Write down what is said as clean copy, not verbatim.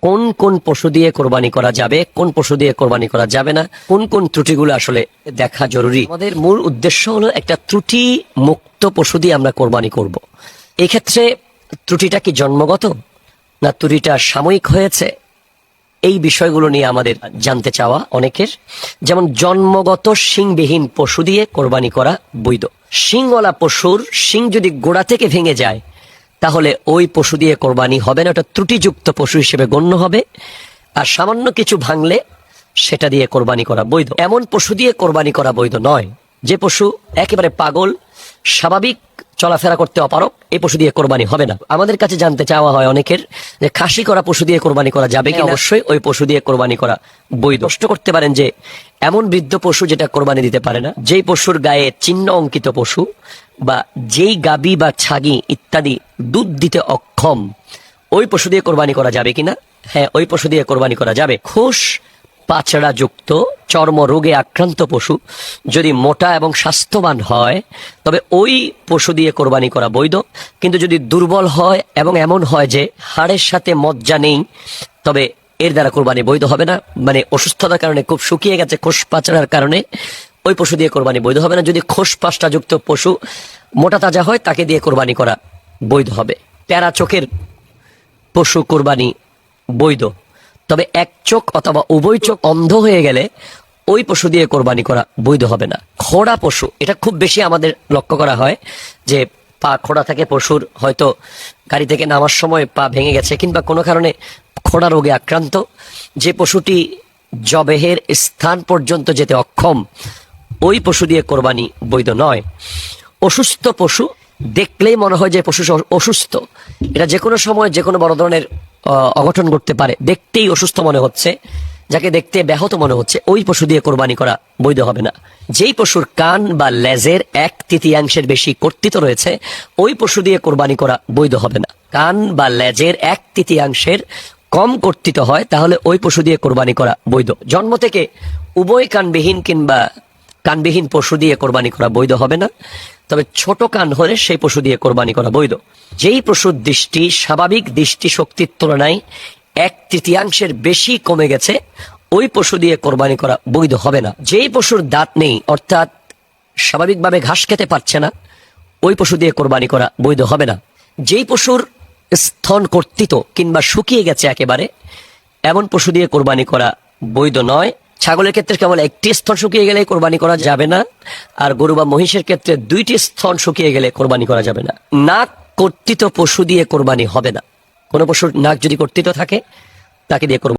কোন কোন পশু দিয়ে কোরবানি করা যাবে, কোন পশু দিয়ে কোরবানি করা যাবে না, কোন কোন ত্রুটিগুলো আসলে দেখা জরুরি। আমাদের মূল উদ্দেশ্য হলো একটা ত্রুটি মুক্ত পশু দিয়ে আমরা কোরবানি করব। এই ক্ষেত্রে ত্রুটিটা কি জন্মগত না ত্রুটিটা সাময়িক হয়েছে, এই বিষয়গুলো নিয়ে আমাদের জানতে চাওয়া অনেকের। যেমন জন্মগত শিংবিহীন পশু দিয়ে কোরবানি করা বৈধ। শিংওয়ালা পশুর শিং যদি গোড়া থেকে ভেঙে যায় তাহলে ওই পশু দিয়ে কোরবানি হবে না, ওটা ত্রুটিযুক্ত পশু হিসেবে গণ্য হবে। আর সামান্য কিছু ভাঙলে সেটা দিয়ে কোরবানি করা বৈধ। এমন পশু দিয়ে কোরবানি করা বৈধ নয় যে পশু একেবারে পাগল, স্বাভাবিক চলাফেরা করতে অপারক, এই পশু দিয়ে কোরবানি হবে না। আমাদের কাছে জানতে চাওয়া হয় অনেকের যে খাসি করা পশু দিয়ে কোরবানি করা যাবে কি? অবশ্যই ওই পশু দিয়ে কোরবানি করা বৈধ। প্রশ্ন করতে পারেন যে এমন বৃদ্ধ পশু যেটা কোরবানি দিতে পারে না, যেই পশুর গায়ে চিহ্ন অঙ্কিত পশু বা যেই গাবি বা ছাগি ইত্যাদি দুধ দিতে অক্ষম, ওই পশু দিয়ে কোরবানি করা যাবে কিনা? হ্যাঁ, ওই পশু দিয়ে কোরবানি করা যাবে। খোস পাচড়া যুক্ত চর্ম রোগে আক্রান্ত পশু যদি মোটা এবং স্বাস্থ্যবান হয় তবে ওই পশু দিয়ে কোরবানি করা বৈধ। কিন্তু যদি দুর্বল হয় এবং এমন হয় যে হাড়ের সাথে মজ্জা নেই, তবে এর দ্বারা কোরবানি বৈধ হবে না। মানে অসুস্থতার কারণে খুব শুকিয়ে গেছে, খোস পাচড়ার কারণে ওই পশু দিয়ে কোরবানি বৈধ হবে না। যদি খোস পাচড়া যুক্ত পশু মোটা তাজা হয় তাকে দিয়ে কোরবানি করা বৈধ হবে। প্যারা চোখের পশু কোরবানি বৈধ, তবে এক চোখ অথবা উভয় চোখ অন্ধ হয়ে গেলে ওই পশু দিয়ে কোরবানি করা বৈধ হবে না। খোড়া পশু, এটা খুব বেশি আমাদের লক্ষ্য করা হয় যে পা খোড়া থাকে পশুর, হয়তো গাড়ি থেকে নামার সময় পা ভেঙে গেছে কিংবা কোনো কারণে খোড়া রোগে আক্রান্ত, যে পশুটি জবেহের স্থান পর্যন্ত যেতে অক্ষম, ওই পশু দিয়ে কোরবানি বৈধ নয়। অসুস্থ পশু, দেখলেই মনে হয় যে পশু অসুস্থ, এটা যে কোনো সময় যে কোনো বড় ধরনের অঘটন ঘটতে পারে, দেখতেই অসুস্থ মনে হচ্ছে, যাকে দেখতে ব্যাহত মনে হচ্ছে, ওই পশু দিয়ে কোরবানি করা বৈধ হবে না। যেই পশুর কান বা লেজের 1/3 বেশি কর্তৃত রয়েছে ওই পশু দিয়ে কোরবানি করা বৈধ হবে না। কান বা লেজের 1/3 কম কর্তৃত হয় তাহলে ওই পশু দিয়ে কোরবানি করা বৈধ। জন্ম থেকে উভয় কানবিহীন কিংবা কানবিহীন পশু দিয়ে কোরবানি করা বৈধ হবে না, তবে ছোট কান হলে সেই পশু দিয়ে কোরবানি করা বৈধ। যেই পশুর দৃষ্টি স্বাভাবিক দৃষ্টি শক্তির তুলনায় 1/3 বেশি কমে গেছে ওই পশু দিয়ে কোরবানি করা বৈধ হবে না। যেই পশুর দাঁত নেই, অর্থাৎ স্বাভাবিকভাবে ঘাস খেতে পারছে না, ওই পশু দিয়ে কোরবানি করা বৈধ হবে না। যেই পশুর স্তন কর্তৃত কিংবা শুকিয়ে গেছে একেবারে, এমন পশু দিয়ে কোরবানি করা বৈধ নয়। ছাগলের ক্ষেত্রে কেবল একটি স্তন শুকিয়ে গেলে কোরবানি করা যাবে না, আর গরু বা মহিষের ক্ষেত্রে 2টি স্তন শুকিয়ে গেলে কোরবানি করা যাবে না। নাক কর্তৃত পশু দিয়ে কোরবানি হবে না। কোনো পশুর নাক যদি কর্তৃত থাকে তাকে দিয়ে কোরবানি